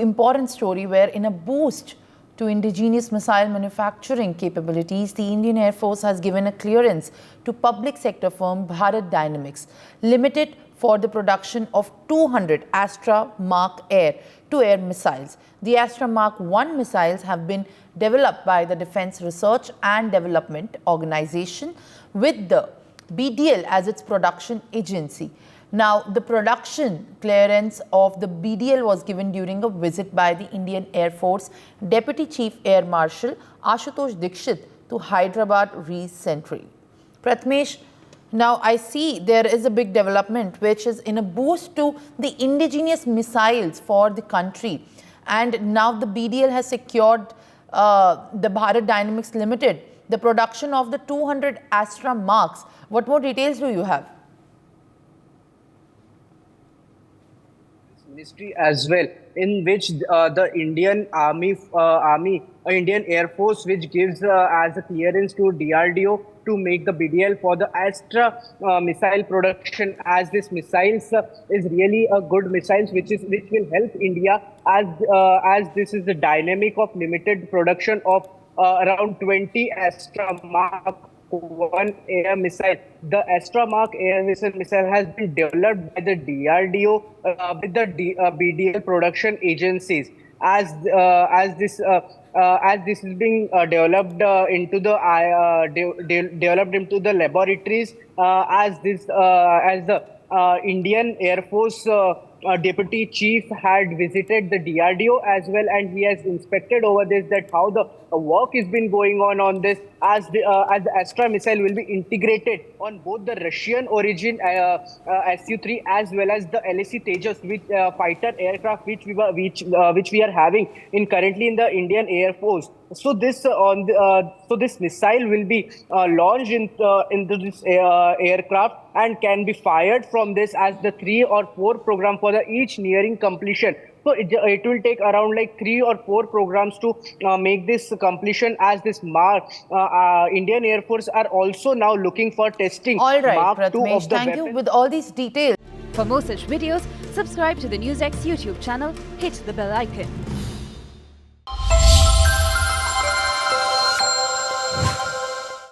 important story where, in a boost to indigenous missile manufacturing capabilities, the Indian Air Force has given a clearance to public sector firm Bharat Dynamics Limited for the production of 200 Astra Mark air-to-air missiles. The Astra Mark 1 missiles have been developed by the Defence Research and Development Organization with the BDL as its production agency. Now, the production clearance of the BDL was given during a visit by the Indian Air Force Deputy Chief Air Marshal Ashutosh Dikshit to Hyderabad recently. Prathamesh, now I see there is a big development which is in a boost to the indigenous missiles for the country, and now the BDL has secured the Bharat Dynamics Limited the production of the 200 Astra Marks. What more details do you have? Ministry as well, in which the Indian Indian Air Force, which gives as a clearance to DRDO to make the BDL for the Astra missile production, as this missiles is really a good missiles which will help India as this is the dynamic of limited production of around 20 Astra Mark 1 air missile. The Astra Mark air missile has been developed by the DRDO with the BDL production agencies. As this is being developed into the developed into the laboratories, as the Indian Air Force Deputy Chief had visited the DRDO as well, and he has inspected over this that how the work has been going on this, as the Astra missile will be integrated on both the Russian origin Su-3 as well as the LAC Tejas, which fighter aircraft which we are having currently in the Indian Air Force. So this this missile will be launched into this aircraft and can be fired from this as the 3 or 4 program for the each nearing completion. So it will take around like 3 or 4 programs to make this completion, as this Indian Air Force are also now looking for testing. All right, Mark 2 Prathamesh, of the thank weapon. you with all these details. For more such videos, subscribe to the NewsX YouTube channel, hit the bell icon.